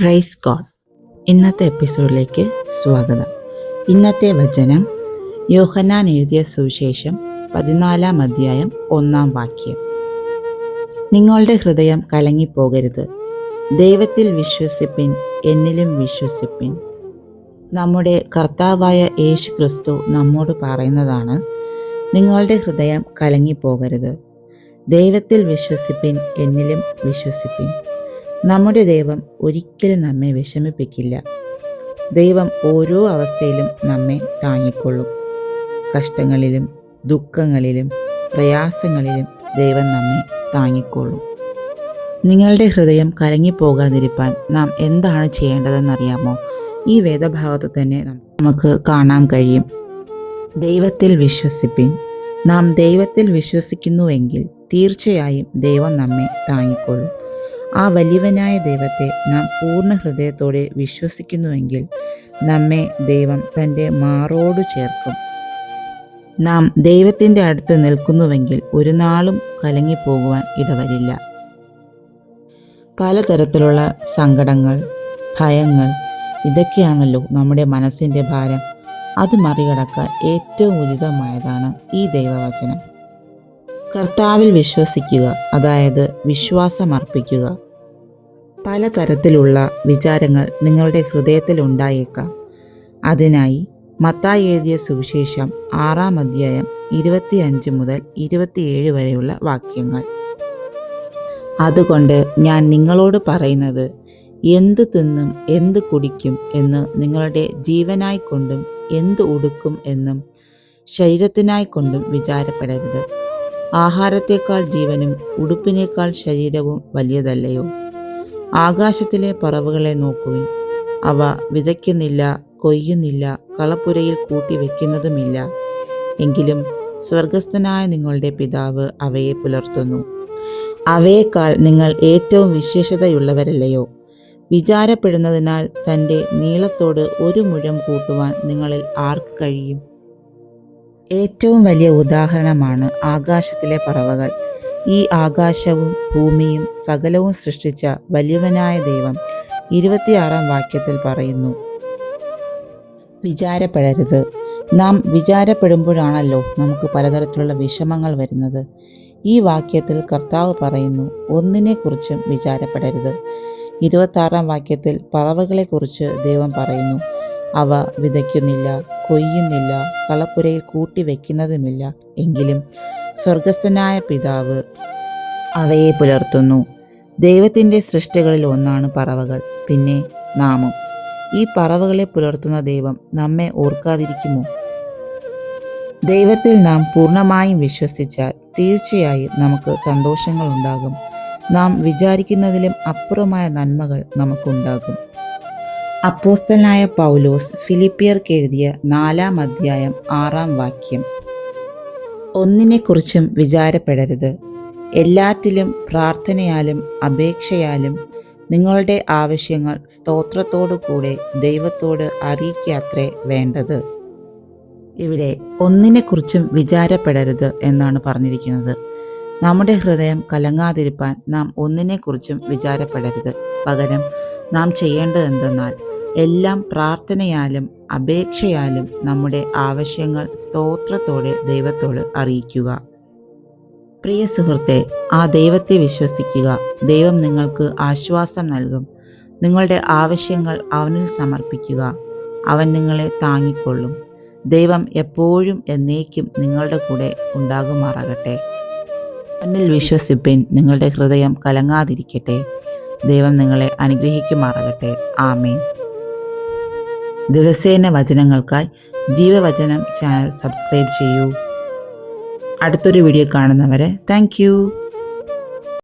Praise God. ഇന്നത്തെ എപ്പിസോഡിലേക്ക് സ്വാഗതം. ഇന്നത്തെ വചനം യോഹന്നാൻ എഴുതിയ സുവിശേഷം 14-ാം അധ്യായം 1-ാം വാക്യം. നിങ്ങളുടെ ഹൃദയം കലങ്ങിപ്പോകരുത്, ദൈവത്തിൽ വിശ്വസിപ്പിൻ, എന്നിലും വിശ്വസിപ്പിൻ. നമ്മുടെ കർത്താവായ യേശു ക്രിസ്തു നമ്മോട് പറയുന്നതാണ്, നിങ്ങളുടെ ഹൃദയം കലങ്ങിപ്പോകരുത്, ദൈവത്തിൽ വിശ്വസിപ്പിൻ, എന്നിലും വിശ്വസിപ്പിൻ. നമ്മുടെ ദൈവം ഒരിക്കലും നമ്മെ വിഷമിപ്പിക്കില്ല. ദൈവം ഓരോ അവസ്ഥയിലും നമ്മെ താങ്ങിക്കൊള്ളും. കഷ്ടങ്ങളിലും ദുഃഖങ്ങളിലും പ്രയാസങ്ങളിലും ദൈവം നമ്മെ താങ്ങിക്കൊള്ളും. നിങ്ങളുടെ ഹൃദയം കലങ്ങിപ്പോകാതിരിക്കാൻ നാം എന്താണ് ചെയ്യേണ്ടതെന്നറിയാമോ? ഈ വേദഭാഗത്ത് തന്നെ നമുക്ക് കാണാൻ കഴിയും. ദൈവത്തിൽ വിശ്വസിപ്പിൻ. നാം ദൈവത്തിൽ വിശ്വസിക്കുന്നുവെങ്കിൽ തീർച്ചയായും ദൈവം നമ്മെ താങ്ങിക്കൊള്ളും. ആ വലിയവനായ ദൈവത്തെ നാം പൂർണ്ണ ഹൃദയത്തോടെ വിശ്വസിക്കുന്നുവെങ്കിൽ നമ്മെ ദൈവം തൻ്റെ മാറോട് ചേർക്കും. നാം ദൈവത്തിൻ്റെ അടുത്ത് നിൽക്കുന്നുവെങ്കിൽ ഒരു നാളും കലങ്ങിപ്പോകുവാൻ ഇടവരില്ല. പലതരത്തിലുള്ള സങ്കടങ്ങൾ, ഭയങ്ങൾ, ഇതൊക്കെയാണല്ലോ നമ്മുടെ മനസ്സിൻ്റെ ഭാരം. അത് മറികടക്കാൻ ഏറ്റവും ഉചിതമായതാണ് ഈ ദൈവവചനം. കർത്താവിൽ വിശ്വസിക്കുക, അതായത് വിശ്വാസമർപ്പിക്കുക. പലതരത്തിലുള്ള വിചാരങ്ങൾ നിങ്ങളുടെ ഹൃദയത്തിൽ ഉണ്ടായേക്കാം. അതിനായി മത്തായി എഴുതിയ സുവിശേഷം 6-ാം അധ്യായം 25 മുതൽ 27 വരെയുള്ള വാക്യങ്ങൾ. അതുകൊണ്ട് ഞാൻ നിങ്ങളോട് പറയുന്നത്, എന്ത് തിന്നും എന്ത് കുടിക്കും എന്ന് നിങ്ങളുടെ ജീവനായിക്കൊണ്ടും എന്ത് ഉടുക്കും എന്നും ശരീരത്തിനായിക്കൊണ്ടും വിചാരപ്പെടരുത്. ആഹാരത്തേക്കാൾ ജീവനും ഉടുപ്പിനേക്കാൾ ശരീരവും വലിയതല്ലയോ? ആകാശത്തിലെ പറവകളെ നോക്കുവിൻ. അവ വിതയ്ക്കുന്നില്ല, കൊയ്യുന്നില്ല, കളപ്പുരയിൽ കൂട്ടിവെക്കുന്നതുമില്ല. എങ്കിലും സ്വർഗസ്ഥനായ നിങ്ങളുടെ പിതാവ് അവയെ പുലർത്തുന്നു. അവയേക്കാൾ നിങ്ങൾ ഏറ്റവും വിശേഷതയുള്ളവരല്ലയോ? വിചാരപ്പെടുന്നതിനാൽ തൻ്റെ നീളത്തോട് ഒരു മുഴം കൂട്ടുവാൻ നിങ്ങളിൽ ആർക്ക് കഴിയും? ഏറ്റവും വലിയ ഉദാഹരണമാണ് ആകാശത്തിലെ പറവകൾ. ഈ ആകാശവും ഭൂമിയും സകലവും സൃഷ്ടിച്ച വലിയവനായ ദൈവം 26-ാം വാക്യത്തിൽ പറയുന്നു, വിചാരപ്പെടരുത്. നാം വിചാരപ്പെടുമ്പോഴാണല്ലോ നമുക്ക് പലതരത്തിലുള്ള വിഷമങ്ങൾ വരുന്നത്. ഈ വാക്യത്തിൽ കർത്താവ് പറയുന്നു, ഒന്നിനെക്കുറിച്ചും വിചാരപ്പെടരുത്. 26-ാം വാക്യത്തിൽ പറവകളെക്കുറിച്ച് ദൈവം പറയുന്നു, അവ വിതയ്ക്കുന്നില്ല, കൊയ്യുന്നില്ല, കളപ്പുരയിൽ കൂട്ടിവെക്കുന്നതുമില്ല. എങ്കിലും സ്വർഗസ്ഥനായ പിതാവ് അവയെ പുലർത്തുന്നു. ദൈവത്തിൻ്റെ സൃഷ്ടികളിൽ ഒന്നാണ് പറവകൾ, പിന്നെ നാമും. ഈ പറവകളെ പുലർത്തുന്ന ദൈവം നമ്മെ ഓർക്കാതിരിക്കുമോ? ദൈവത്തിൽ നാം പൂർണ്ണമായും വിശ്വസിച്ചാൽ തീർച്ചയായും നമുക്ക് സന്തോഷങ്ങളുണ്ടാകും. നാം വിചാരിക്കുന്നതിലും അപ്പുറമായ നന്മകൾ നമുക്കുണ്ടാകും. അപ്പോസ്തലനായ പൗലോസ് ഫിലിപ്പിയർക്ക് എഴുതിയ 4-ാം അധ്യായം 6-ാം വാക്യം. ഒന്നിനെക്കുറിച്ചും വിചാരപ്പെടരുത്, എല്ലാറ്റിലും പ്രാർത്ഥനയാലും അപേക്ഷയാലും നിങ്ങളുടെ ആവശ്യങ്ങൾ സ്തോത്രത്തോടു കൂടെ ദൈവത്തോട് അറിയിക്കാത്രേ വേണ്ടത്. ഇവിടെ ഒന്നിനെക്കുറിച്ചും വിചാരപ്പെടരുത് എന്നാണ് പറഞ്ഞിരിക്കുന്നത്. നമ്മുടെ ഹൃദയം കലങ്ങാതിരിക്കാൻ നാം ഒന്നിനെക്കുറിച്ചും വിചാരപ്പെടരുത്. പകരം നാം ചെയ്യേണ്ടത് എന്തെന്നാൽ എല്ലാം പ്രാർത്ഥനയാലും അപേക്ഷയാലും നമ്മുടെ ആവശ്യങ്ങൾ സ്തോത്രത്തോടെ ദൈവത്തോട് അറിയിക്കുക. പ്രിയ സുഹൃത്തെ, ആ ദൈവത്തെ വിശ്വസിക്കുക. ദൈവം നിങ്ങൾക്ക് ആശ്വാസം നൽകും. നിങ്ങളുടെ ആവശ്യങ്ങൾ അവനിൽ സമർപ്പിക്കുക. അവൻ നിങ്ങളെ താങ്ങിക്കൊള്ളും. ദൈവം എപ്പോഴും എന്നേക്കും നിങ്ങളുടെ കൂടെ ഉണ്ടാകുമാറാകട്ടെ. അവനിൽ വിശ്വസിപ്പിൻ, നിങ്ങളുടെ ഹൃദയം കലങ്ങാതിരിക്കട്ടെ. ദൈവം നിങ്ങളെ അനുഗ്രഹിക്കുമാറാകട്ടെ. ആമേൻ. ദിവസേന വചനങ്ങൾക്കായി ജീവവചനം ചാനൽ സബ്സ്ക്രൈബ് ചെയ്യൂ. അടുത്തൊരു വീഡിയോ കാണുന്നവരെ താങ്ക് യു.